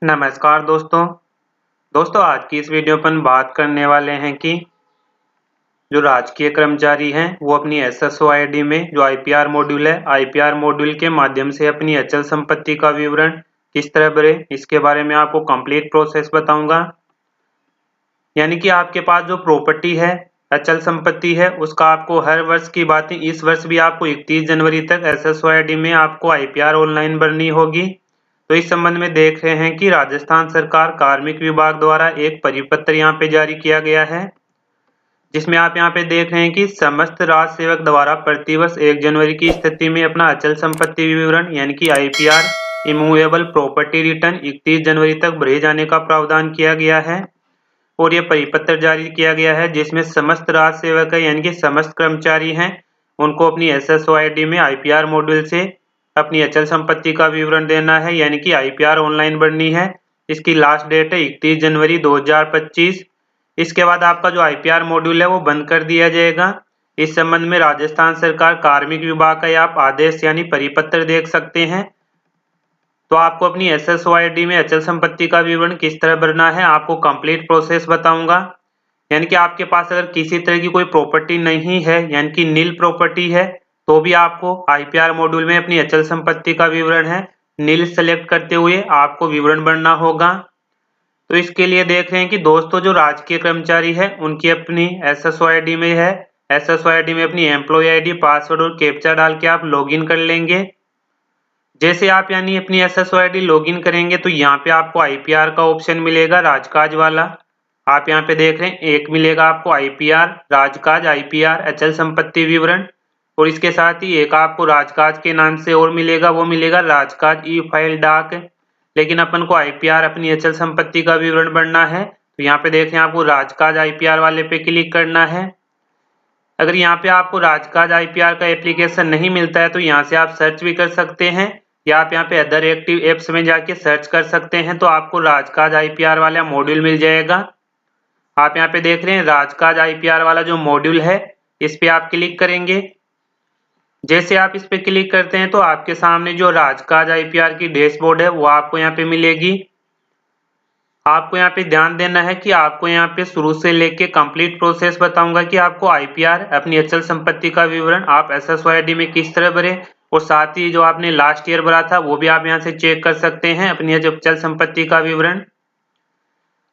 नमस्कार दोस्तों आज की इस वीडियो पर बात करने वाले हैं कि जो राजकीय कर्मचारी हैं वो अपनी एसएसओ आईडी में जो आईपीआर मॉड्यूल है आईपीआर मॉड्यूल के माध्यम से अपनी अचल संपत्ति का विवरण किस तरह भरे इसके बारे में आपको कंप्लीट प्रोसेस बताऊंगा। यानी कि आपके पास जो प्रॉपर्टी है अचल संपत्ति है उसका आपको हर वर्ष की बातें इस वर्ष भी आपको 31 जनवरी तक एसएसओ आईडी में आपको आईपीआर ऑनलाइन भरनी होगी। तो इस संबंध में देख रहे हैं कि राजस्थान सरकार कार्मिक विभाग द्वारा एक परिपत्र यहाँ पे जारी किया गया है, जिसमें आप यहाँ पे देख रहे हैं कि समस्त राज सेवक द्वारा प्रतिवर्ष 1 जनवरी की स्थिति में अपना अचल संपत्ति विवरण यानी कि आईपीआर इमूवेबल प्रॉपर्टी रिटर्न 31 जनवरी तक भरे जाने का प्रावधान किया गया है और यह परिपत्र जारी किया गया है जिसमें समस्त राज सेवक है यानी कि समस्त कर्मचारी हैं उनको अपनी एसएसओ आईडी में आईपीआर मॉड्यूल से अपनी अचल संपत्ति का विवरण देना है यानी कि आईपीआर ऑनलाइन भरनी है। इसकी लास्ट डेट है 31 जनवरी 2025। इसके बाद आपका जो आईपीआर मॉड्यूल है वो बंद कर दिया जाएगा। इस संबंध में राजस्थान सरकार कार्मिक विभाग का आप आदेश यानी परिपत्र देख सकते हैं। तो आपको अपनी एसएसओ आईडी में अचल संपत्ति का विवरण किस तरह भरना है आपको कंप्लीट प्रोसेस बताऊंगा। यानी कि आपके पास अगर किसी तरह की कोई प्रॉपर्टी नहीं है यानी कि नील प्रॉपर्टी है तो भी आपको आईपीआर मॉड्यूल में अपनी अचल संपत्ति का विवरण है नील सेलेक्ट करते हुए आपको विवरण भरना होगा। तो इसके लिए देख रहे हैं कि दोस्तों जो राजकीय कर्मचारी है उनकी अपनी एसएसओ आईडी में है, एसएसओ आईडी में अपनी एम्प्लॉय आईडी पासवर्ड और कैप्चा डाल के आप लॉगिन कर लेंगे। जैसे आप यानी अपनी एसएसओ आईडी लॉगिन करेंगे तो यहाँ पे आपको आईपीआर का ऑप्शन मिलेगा राजकाज वाला। आप यहाँ पे देख रहे हैं एक मिलेगा आपको आईपीआर राजकाज आईपीआर अचल संपत्ति विवरण और इसके साथ ही एक आपको राजकाज के नाम से और मिलेगा वो मिलेगा राजकाज ई फाइल डाक। लेकिन अपन को आईपीआर अपनी अचल संपत्ति का विवरण भरना है तो यहाँ पे देख रहे हैं आपको राजकाज आईपीआर वाले पे क्लिक करना है। अगर यहाँ पे आपको राजकाज आईपीआर का एप्लीकेशन नहीं मिलता है तो यहाँ से आप सर्च भी कर सकते हैं या आप यहाँ पे अदर एक्टिव एप्स में जाके सर्च कर सकते हैं तो आपको राजकाज आईपीआर वाला मॉड्यूल मिल जाएगा। आप यहाँ पे देख रहे हैं राजकाज आईपीआर वाला जो मॉड्यूल है इस पे आप क्लिक करेंगे। जैसे आप इस पे क्लिक करते हैं तो आपके सामने जो राजकाज आईपीआर की डैशबोर्ड है वो आपको यहाँ पे मिलेगी। आपको यहाँ पे ध्यान देना है कि आपको यहाँ पे शुरू से लेके कंप्लीट प्रोसेस बताऊंगा कि आपको आईपीआर अपनी अचल संपत्ति का विवरण आप एसएसओ आईडी में किस तरह भरे और साथ ही जो आपने लास्ट ईयर भरा था वो भी आप यहाँ से चेक कर सकते हैं अपनी अचल संपत्ति का विवरण।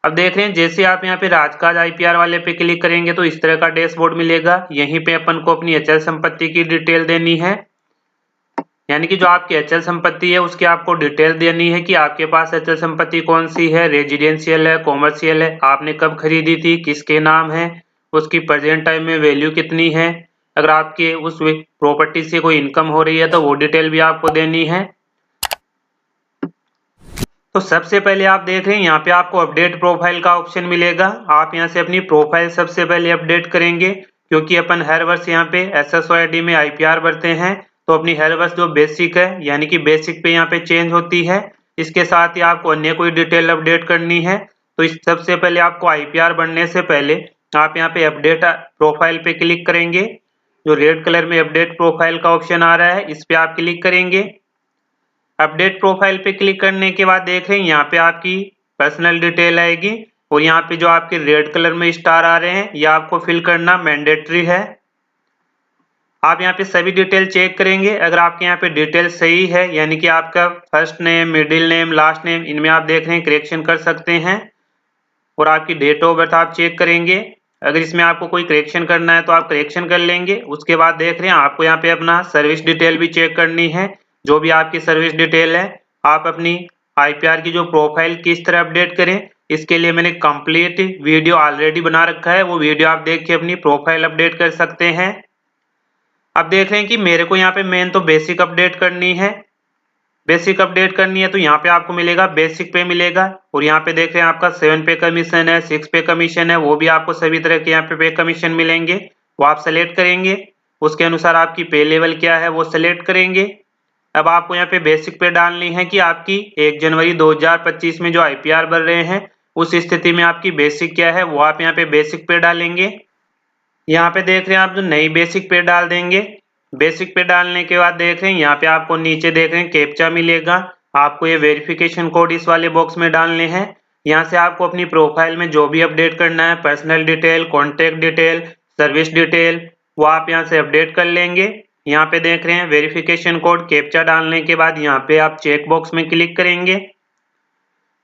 अब देख रहे हैं जैसे आप यहाँ पे राजकाज आईपीआर वाले पे क्लिक करेंगे तो इस तरह का डैशबोर्ड मिलेगा। यहीं पे अपन को अपनी अचल संपत्ति की डिटेल देनी है यानी कि जो आपकी अचल संपत्ति है उसकी आपको डिटेल देनी है कि आपके पास अचल संपत्ति कौन सी है, रेजिडेंशियल है, कॉमर्शियल है, आपने कब खरीदी थी, किसके नाम है, उसकी प्रेजेंट टाइम में वैल्यू कितनी है, अगर आपके उस प्रॉपर्टी से कोई इनकम हो रही है तो वो डिटेल भी आपको देनी है। तो सबसे पहले आप देख रहे हैं यहाँ पे आपको अपडेट प्रोफाइल का ऑप्शन मिलेगा। आप यहाँ से अपनी प्रोफाइल सबसे पहले अपडेट करेंगे क्योंकि अपन हर वर्ष यहाँ पे एसएसओ आईडी में आईपीआर भरते हैं तो अपनी हर वर्ष जो बेसिक है यानी कि बेसिक पे यहाँ पे चेंज होती है। इसके साथ ही आपको अन्य कोई डिटेल अपडेट करनी है तो इस सबसे पहले आपको आईपीआर बनने से पहले आप यहाँ पे अपडेट प्रोफाइल पे क्लिक करेंगे। जो रेड कलर में अपडेट प्रोफाइल का ऑप्शन आ रहा है इस पे आप क्लिक करेंगे। अपडेट प्रोफाइल पे क्लिक करने के बाद देख रहे हैं यहाँ पे आपकी पर्सनल डिटेल आएगी और यहाँ पे जो आपके रेड कलर में स्टार आ रहे हैं ये आपको फिल करना मैंडेटरी है। आप यहाँ पे सभी डिटेल चेक करेंगे। अगर आपके यहाँ पे डिटेल सही है यानी कि आपका first name, middle name, last name इनमें आप देख रहे हैं करेक्शन कर सकते हैं और आपकी डेट ऑफ बर्थ आप चेक करेंगे। अगर इसमें आपको कोई करेक्शन करना है तो आप करेक्शन कर लेंगे। उसके बाद देख रहे हैं आपको यहाँ पे अपना सर्विस डिटेल भी चेक करनी है। जो भी आपकी सर्विस डिटेल है आप अपनी आईपीआर की जो प्रोफाइल किस तरह अपडेट करें इसके लिए मैंने कंप्लीट वीडियो ऑलरेडी बना रखा है, वो वीडियो आप देख के अपनी प्रोफाइल अपडेट कर सकते हैं। अब देख रहे हैं कि मेरे को यहाँ पे मेन तो बेसिक अपडेट करनी है। बेसिक अपडेट करनी है तो यहाँ पे आपको मिलेगा बेसिक पे मिलेगा और यहाँ पे देख रहे हैं आपका 7 पे कमीशन है, 6 पे कमीशन है, वो भी आपको सभी तरह के यहाँ पे कमीशन मिलेंगे वो आप सेलेक्ट करेंगे। उसके अनुसार आपकी पे लेवल क्या है वो सेलेक्ट करेंगे। अब आपको यहाँ पे बेसिक पे डालनी है कि आपकी 1 जनवरी 2025 में जो आईपीआर भर रहे हैं उस स्थिति में आपकी बेसिक क्या है वो आप यहाँ पे बेसिक पे डालेंगे। यहाँ पे देख रहे हैं आप जो नई बेसिक पे डाल देंगे। बेसिक पे डालने के बाद देख रहे हैं यहाँ पे आपको नीचे देख रहे हैं कैप्चा मिलेगा। आपको ये वेरिफिकेशन कोड इस वाले बॉक्स में डालने हैं। यहाँ से आपको अपनी प्रोफाइल में जो भी अपडेट करना है, personal detail, contact detail, service detail, वो आप यहाँ से अपडेट कर लेंगे। यहाँ पे देख रहे हैं वेरिफिकेशन कोड, कैप्चा डालने के बाद यहाँ पे आप चेक बॉक्स में क्लिक करेंगे।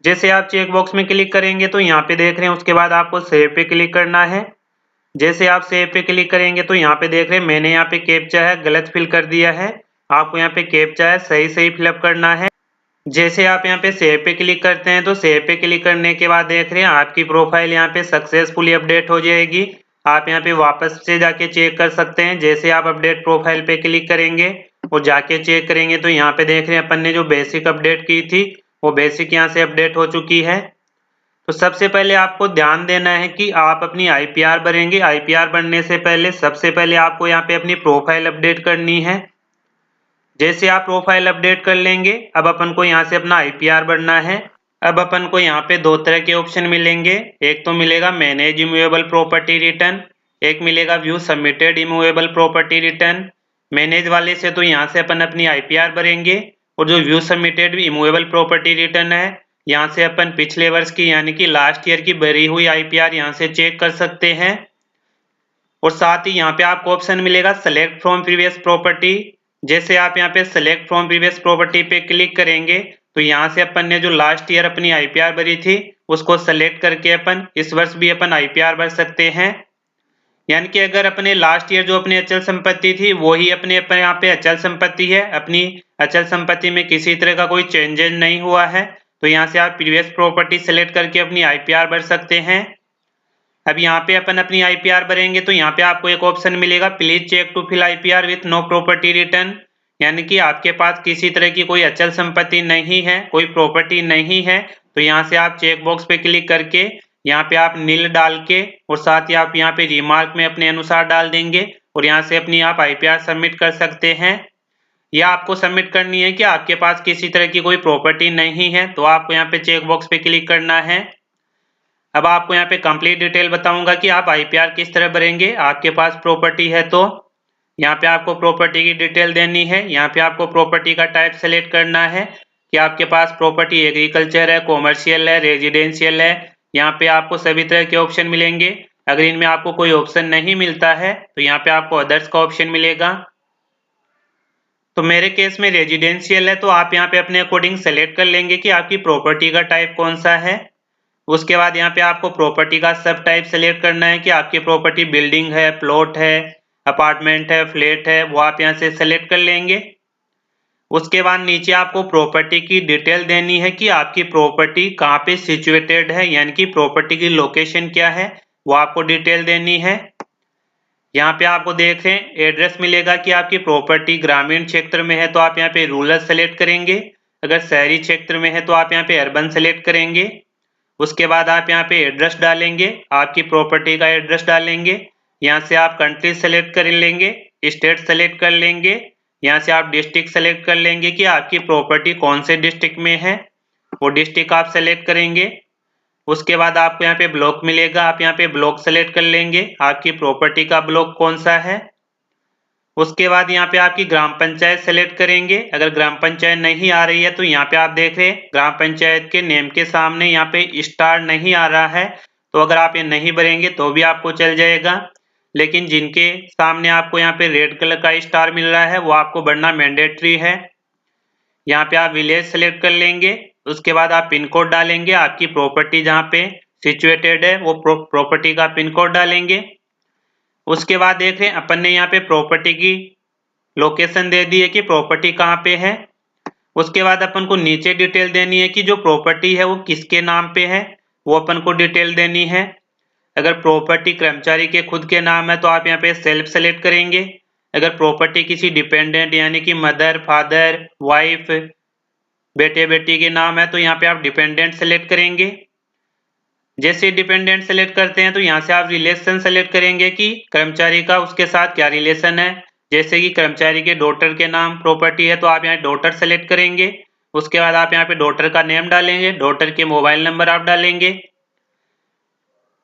जैसे आप चेक बॉक्स में क्लिक करेंगे तो यहाँ पे देख रहे हैं उसके बाद आपको सेव पे क्लिक करना है। जैसे आप सेव पे क्लिक करेंगे तो यहाँ पे देख रहे हैं मैंने यहाँ पे कैप्चा है गलत फिल कर दिया है। आपको यहाँ पे कैप्चा है सही फिलअप करना है। जैसे आप यहाँ पे सेव पे क्लिक करते हैं तो सेव पे क्लिक करने के बाद देख रहे हैं आपकी प्रोफाइल यहाँ पे सक्सेसफुली अपडेट हो जाएगी। आप यहाँ पे वापस से जाके चेक कर सकते हैं। जैसे आप अपडेट प्रोफाइल पे क्लिक करेंगे और जाके चेक करेंगे तो यहाँ पे देख रहे हैं अपन ने जो बेसिक अपडेट की थी वो बेसिक यहाँ से अपडेट हो चुकी है। तो सबसे पहले आपको ध्यान देना है कि आप अपनी आईपीआर भरेंगे। आईपीआर भरने से पहले सबसे पहले आपको यहाँ पे अपनी प्रोफाइल अपडेट करनी है। जैसे आप प्रोफाइल अपडेट कर लेंगे अब अपन को यहाँ से अपना आईपीआर भरना है। अब अपन को यहाँ पे दो तरह के ऑप्शन मिलेंगे। एक तो मिलेगा मैनेज इमूवेबल प्रॉपर्टी रिटर्न, एक मिलेगा view submitted immovable property return. Manage वाले से तो यहाँ से अपन अपनी आईपीआर भरेंगे और जो view submitted immovable property return है यहाँ से अपन पिछले वर्ष की यानी कि लास्ट ईयर की भरी हुई आईपीआर यहाँ से चेक कर सकते हैं। और साथ ही यहाँ पे आपको ऑप्शन मिलेगा सेलेक्ट फ्रॉम प्रीवियस प्रॉपर्टी। जैसे आप यहाँ पे सेलेक्ट फ्रॉम प्रीवियस प्रॉपर्टी पे क्लिक करेंगे तो यहाँ से अपन ने जो लास्ट ईयर अपनी आईपीआर भरी थी उसको सेलेक्ट करके अपन इस वर्ष भी अपन आईपीआर भर सकते हैं। यानी कि अगर अपने लास्ट ईयर जो अपनी अचल संपत्ति थी वो ही अपने यहाँ पे अचल संपत्ति है, अपनी अचल संपत्ति में किसी तरह का कोई चेंजेस नहीं हुआ है तो यहाँ से आप प्रीवियस प्रॉपर्टी सेलेक्ट करके अपनी आईपीआर भर सकते हैं। अब यहाँ पे अपन अपनी आईपीआर भरेंगे तो यहाँ पे आपको एक ऑप्शन मिलेगा please check to fill IPR with no property return. यानी कि आपके पास किसी तरह की कोई अचल संपत्ति नहीं है, कोई प्रॉपर्टी नहीं है तो यहाँ से आप चेक बॉक्स पे क्लिक करके यहाँ पे आप नील डाल के और साथ ही आप यहाँ पे रिमार्क में अपने अनुसार डाल देंगे और यहाँ से अपनी आप आईपीआर सबमिट कर सकते हैं। या आपको सबमिट करनी है कि आपके पास किसी तरह की कोई प्रॉपर्टी नहीं है तो आपको यहाँ पे चेक बॉक्स पे क्लिक करना है। अब आपको यहाँ पे कंप्लीट डिटेल बताऊंगा कि आप आईपीआर किस तरह भरेंगे। आपके पास प्रॉपर्टी है तो यहाँ पे आपको प्रॉपर्टी की डिटेल देनी है। यहाँ पे आपको प्रॉपर्टी का टाइप सेलेक्ट करना है कि आपके पास प्रॉपर्टी एग्रीकल्चर है, कॉमर्शियल है, रेजिडेंशियल है। यहाँ पे आपको सभी तरह के ऑप्शन मिलेंगे। अगर इनमें आपको कोई ऑप्शन नहीं मिलता है तो यहाँ पे आपको अदर्स का ऑप्शन मिलेगा। तो मेरे केस में रेजिडेंशियल है तो आप यहाँ पे अपने अकॉर्डिंग सेलेक्ट कर लेंगे कि आपकी प्रॉपर्टी का टाइप कौन सा है। उसके बाद यहाँ पे आपको प्रॉपर्टी का सब टाइप सेलेक्ट करना है कि आपकी प्रॉपर्टी बिल्डिंग है, प्लॉट है, अपार्टमेंट है, फ्लैट है, वो आप यहाँ से सेलेक्ट कर लेंगे। उसके बाद नीचे आपको प्रॉपर्टी की डिटेल देनी है कि आपकी प्रॉपर्टी कहाँ पे सिचुएटेड है, यानी कि प्रॉपर्टी की लोकेशन क्या है वो आपको डिटेल देनी है। यहाँ पे आपको देखें एड्रेस मिलेगा कि आपकी प्रॉपर्टी ग्रामीण क्षेत्र में है तो आप यहाँ पे रूरल सेलेक्ट करेंगे, अगर शहरी क्षेत्र में है तो आप यहाँ पे अर्बन सेलेक्ट करेंगे। उसके बाद आप यहाँ पे एड्रेस डालेंगे, आपकी प्रॉपर्टी का एड्रेस डालेंगे। यहाँ से आप कंट्री सेलेक्ट कर लेंगे, स्टेट सेलेक्ट कर लेंगे। यहाँ से आप डिस्ट्रिक्ट सेलेक्ट कर लेंगे कि आपकी प्रॉपर्टी कौन से डिस्ट्रिक्ट में है, वो डिस्ट्रिक्ट आप सेलेक्ट करेंगे। उसके बाद आपको यहाँ पे ब्लॉक मिलेगा, आप यहाँ पे ब्लॉक सेलेक्ट कर लेंगे, आपकी प्रॉपर्टी का ब्लॉक कौन सा है। उसके बाद यहाँ पे आपकी ग्राम पंचायत सेलेक्ट करेंगे। अगर ग्राम पंचायत नहीं आ रही है तो यहाँ पे आप देख रहे हैं ग्राम पंचायत के नेम के सामने यहाँ पे स्टार नहीं आ रहा है तो अगर आप ये नहीं भरेंगे तो भी आपको चल जाएगा। लेकिन जिनके सामने आपको यहाँ पे रेड कलर का स्टार मिल रहा है वो आपको भरना मैंडेटरी है। यहाँ पे आप विलेज सेलेक्ट कर लेंगे। उसके बाद आप पिन कोड डालेंगे, आपकी प्रॉपर्टी जहाँ पे सिचुएटेड है वो प्रॉपर्टी का पिन कोड डालेंगे। उसके बाद देख रहे हैं अपन ने यहाँ पे प्रॉपर्टी की लोकेशन दे दी है कि प्रॉपर्टी कहाँ पे है। उसके बाद अपन को नीचे डिटेल देनी है कि जो प्रॉपर्टी है वो किसके नाम पे है, वो अपन को डिटेल देनी है। अगर प्रॉपर्टी कर्मचारी के खुद के नाम है तो आप यहाँ पे सेल्फ सेलेक्ट करेंगे। अगर प्रॉपर्टी किसी डिपेंडेंट यानी कि मदर, फादर, वाइफ, बेटे बेटी के नाम है तो यहाँ पे आप डिपेंडेंट सेलेक्ट करेंगे। जैसे डिपेंडेंट सेलेक्ट करते हैं तो यहाँ से आप रिलेशन सेलेक्ट करेंगे कि कर्मचारी का उसके साथ क्या रिलेशन है। जैसे कि कर्मचारी के डॉटर के नाम प्रॉपर्टी है तो आप यहाँ डॉटर सेलेक्ट करेंगे। उसके बाद आप यहाँ पे डॉटर का नेम डालेंगे, डॉटर के मोबाइल नंबर आप डालेंगे।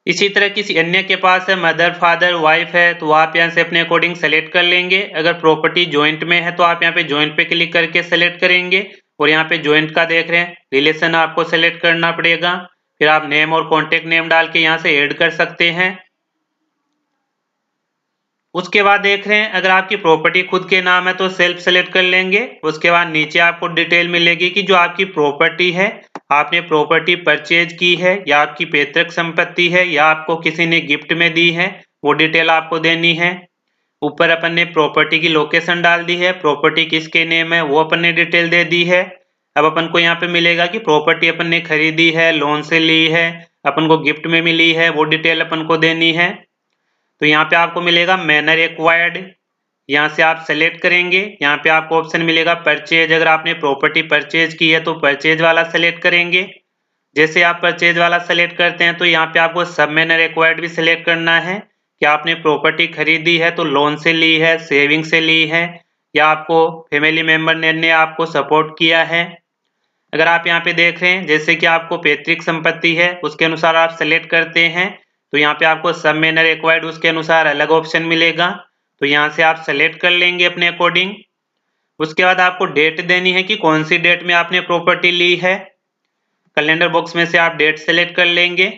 इसी तरह किसी अन्य के पास है मदर, फादर, वाइफ है तो आप यहाँ से अपने अकॉर्डिंग सेलेक्ट कर लेंगे। अगर प्रॉपर्टी ज्वाइंट में है तो आप यहाँ पे ज्वाइंट पे क्लिक करके सेलेक्ट करेंगे और यहाँ पे ज्वाइंट का देख रहे हैं रिलेशन आपको सेलेक्ट करना पड़ेगा। फिर आप नेम और कॉन्टेक्ट नेम डाल के यहाँ से ऐड कर सकते हैं। उसके बाद देख रहे हैं अगर आपकी प्रॉपर्टी खुद के नाम है तो सेल्फ सेलेक्ट कर लेंगे। उसके बाद नीचे आपको डिटेल मिलेगी कि जो आपकी प्रॉपर्टी है, आपने प्रॉपर्टी परचेज की है या आपकी पैतृक संपत्ति है या आपको किसी ने गिफ्ट में दी है, वो डिटेल आपको देनी है। ऊपर अपन ने प्रॉपर्टी की लोकेशन डाल दी है, प्रॉपर्टी किसके नेम है वो अपन ने डिटेल दे दी है। अब अपन को यहाँ पे मिलेगा कि प्रॉपर्टी अपन ने खरीदी है, लोन से ली है, अपन को गिफ्ट में मिली है, वो डिटेल अपन को देनी है। तो यहाँ पे आपको मिलेगा मैनर एक्वायर्ड, यहाँ से आप सेलेक्ट करेंगे। यहाँ पे आपको ऑप्शन मिलेगा परचेज, अगर आपने प्रॉपर्टी परचेज की है तो परचेज वाला सेलेक्ट करेंगे। जैसे आप परचेज वाला सेलेक्ट करते हैं तो यहाँ पे आपको सब मैनर एक्वायर्ड भी सिलेक्ट करना है कि आपने प्रॉपर्टी खरीदी है तो लोन से ली है, सेविंग से ली है या आपको फैमिली मेंबर ने आपको सपोर्ट किया है। अगर आप यहाँ पे देख रहे हैं जैसे कि आपको पैतृक संपत्ति है उसके अनुसार आप सेलेक्ट करते हैं तो यहाँ पे आपको सब मैनर एक्वायर्ड उसके अनुसार अलग ऑप्शन मिलेगा, तो यहाँ से आप सेलेक्ट कर लेंगे अपने अकॉर्डिंग। उसके बाद आपको डेट देनी है कि कौन सी डेट में आपने प्रॉपर्टी ली है, कैलेंडर बॉक्स में से आप डेट सेलेक्ट कर लेंगे।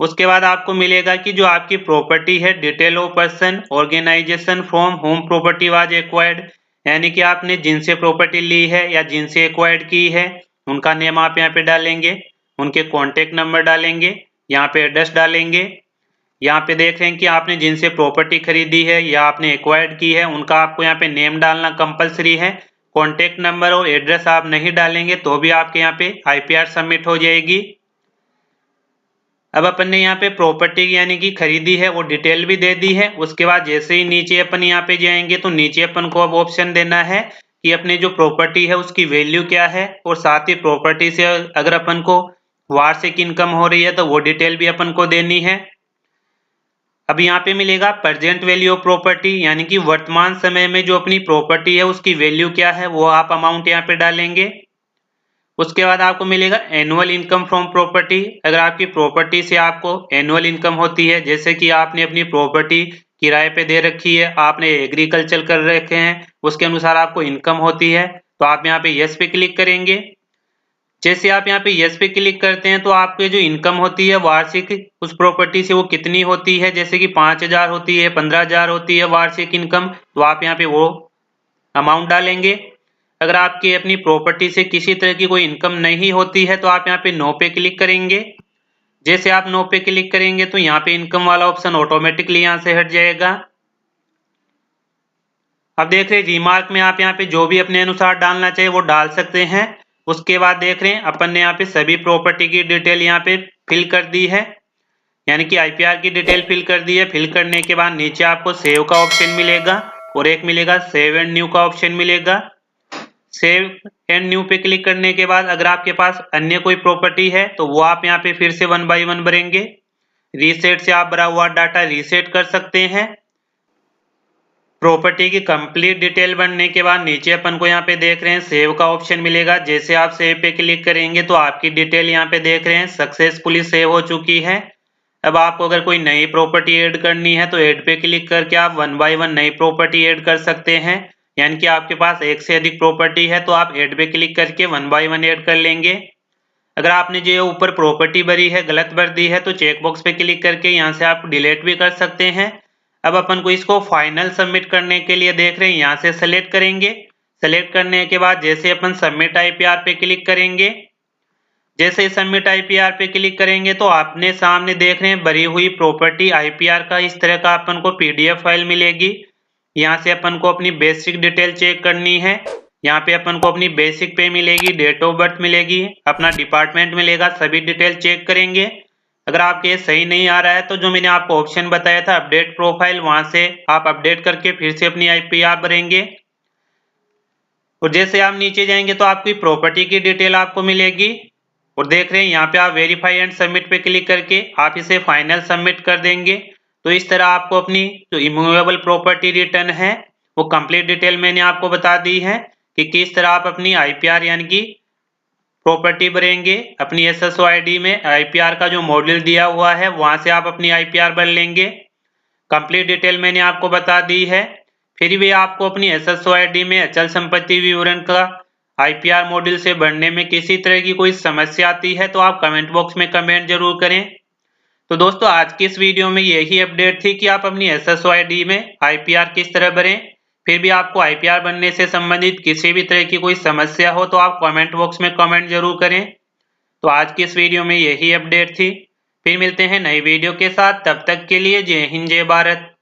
उसके बाद आपको मिलेगा कि जो आपकी प्रॉपर्टी है detail of person organisation from home property was acquired, यानी कि आपने जिनसे प्रॉपर्टी ली है या जिनसे एक्वायर्ड की है उनका नेम आप यहाँ पे डालेंगे, उनके कॉन्टेक्ट नंबर डालेंगे, यहाँ पे एड्रेस डालेंगे। यहाँ पे देख रहे हैं कि आपने जिनसे प्रॉपर्टी खरीदी है या आपने एक्वायर्ड की है उनका आपको यहाँ पे नेम डालना कंपलसरी है। कॉन्टेक्ट नंबर और एड्रेस आप नहीं डालेंगे तो भी आपके यहाँ पे आईपीआर सबमिट हो जाएगी। अब अपन ने यहाँ पे प्रॉपर्टी यानी कि खरीदी है वो डिटेल भी दे दी है। उसके बाद जैसे ही नीचे अपन यहाँ पे जाएंगे तो नीचे अपन को अब ऑप्शन देना है कि अपने जो प्रॉपर्टी है उसकी वैल्यू क्या है, और साथ ही प्रॉपर्टी से अगर अपन को वार्षिक इनकम हो रही है तो वो डिटेल भी अपन को देनी है। अब यहाँ पे मिलेगा प्रेजेंट वैल्यू ऑफ प्रॉपर्टी, यानी कि वर्तमान समय में जो अपनी प्रॉपर्टी है उसकी वैल्यू क्या है वो आप अमाउंट यहाँ पे डालेंगे। उसके बाद आपको मिलेगा एनुअल इनकम फ्रॉम प्रॉपर्टी, अगर आपकी प्रॉपर्टी से आपको एनुअल इनकम होती है, जैसे कि आपने अपनी प्रॉपर्टी किराए पे दे रखी है, आपने एग्रीकल्चर कर रखे हैं, उसके अनुसार आपको इनकम होती है, तो आप यहाँ पे यस पे क्लिक करेंगे। जैसे आप यहाँ पे यस पे क्लिक करते हैं तो आपके जो इनकम होती है वार्षिक उस प्रॉपर्टी से वो कितनी होती है, जैसे कि 5,000 होती है, 15,000 होती है वार्षिक इनकम, तो आप यहाँ पे वो अमाउंट डालेंगे। अगर आपकी अपनी प्रॉपर्टी से किसी तरह की कोई इनकम नहीं होती है तो आप यहाँ पे नो पे क्लिक करेंगे। जैसे आप नो पे क्लिक करेंगे तो यहाँ पे इनकम वाला ऑप्शन ऑटोमेटिकली यहाँ से हट जाएगा। अब देख रहे हैं रिमार्क में आप यहाँ पे जो भी अपने अनुसार डालना चाहिए वो डाल सकते हैं। उसके बाद देख रहे हैं अपन ने यहाँ पे सभी प्रॉपर्टी की डिटेल यहाँ पे फिल कर दी है, यानी कि आईपीआर की डिटेल फिल कर दी है। फिल करने के बाद नीचे आपको सेव का ऑप्शन मिलेगा और एक मिलेगा सेव एंड न्यू का ऑप्शन मिलेगा। सेव एंड न्यू पे क्लिक करने के बाद अगर आपके पास अन्य कोई प्रॉपर्टी है तो वो आप यहाँ पे फिर से 1 बाय 1 भरेंगे। रीसेट से आप भरा हुआ डाटा रीसेट कर सकते हैं। प्रॉपर्टी की कंप्लीट डिटेल बनने के बाद नीचे अपन को यहाँ पे देख रहे हैं सेव का ऑप्शन मिलेगा। जैसे आप सेव पे क्लिक करेंगे तो आपकी डिटेल यहाँ पे देख रहे हैं सक्सेसफुली सेव हो चुकी है। अब आपको अगर कोई नई प्रॉपर्टी ऐड करनी है तो ऐड पे क्लिक करके आप 1 बाय 1 नई प्रॉपर्टी ऐड कर सकते हैं, यानी कि आपके पास एक से अधिक प्रॉपर्टी है तो आप ऐड पे क्लिक करके 1 बाय 1 ऐड कर लेंगे। अगर आपने जो ऊपर प्रॉपर्टी भरी है गलत भर दी है तो चेक बॉक्स पे क्लिक करके यहाँ से आप डिलीट भी कर सकते हैं। अब अपन को इसको फाइनल सबमिट करने के लिए देख रहे हैं यहाँ से सेलेक्ट करेंगे। सेलेक्ट करने के बाद जैसे अपन सबमिट आईपीआर पे क्लिक करेंगे, जैसे सबमिट आईपीआर पे क्लिक करेंगे तो आपने सामने देख रहे हैं भरी हुई प्रॉपर्टी आईपीआर का इस तरह का अपन को पीडीएफ फाइल मिलेगी। यहाँ से अपन को अपनी बेसिक डिटेल चेक करनी है। यहाँ पे अपन को अपनी बेसिक पे मिलेगी, डेट ऑफ बर्थ मिलेगी, अपना डिपार्टमेंट मिलेगा, सभी डिटेल चेक करेंगे। अगर आपके ये सही नहीं आ रहा है तो जो मैंने आपको ऑप्शन बताया था अपडेट प्रोफाइल, वहां से आप अपडेट करके फिर से अपनी आईपीआर भरेंगे। और जैसे आप नीचे जाएंगे तो आपकी प्रॉपर्टी की डिटेल आपको मिलेगी और देख रहे हैं यहाँ पे आप वेरीफाई एंड सबमिट पे क्लिक करके आप इसे फाइनल सबमिट कर देंगे। तो इस तरह आपको अपनी जो इमूवेबल प्रॉपर्टी रिटर्न है वो कंप्लीट डिटेल मैंने आपको बता दी है कि किस तरह आप अपनी आईपीआर यानी कि प्रॉपर्टी भरेंगे। अपनी एसएसओ आईडी में आईपीआर का जो मॉड्यूल दिया हुआ है वहां से आप अपनी आईपीआर भर लेंगे। कंप्लीट डिटेल मैंने आपको बता दी है। फिर भी आपको अपनी एसएसओ आईडी में अचल संपत्ति विवरण का IPR मॉड्यूल से भरने में किसी तरह की कोई समस्या आती है तो आप कमेंट बॉक्स में कमेंट जरूर करें। तो दोस्तों आज की इस वीडियो में यही अपडेट थी कि आप अपनी SSOID में IPR किस तरह भरें। फिर भी आपको IPR बनने से संबंधित किसी भी तरह की कोई समस्या हो तो आप कमेंट बॉक्स में कमेंट जरूर करें। तो आज की इस वीडियो में यही अपडेट थी। फिर मिलते हैं नई वीडियो के साथ, तब तक के लिए जय हिंद जय भारत।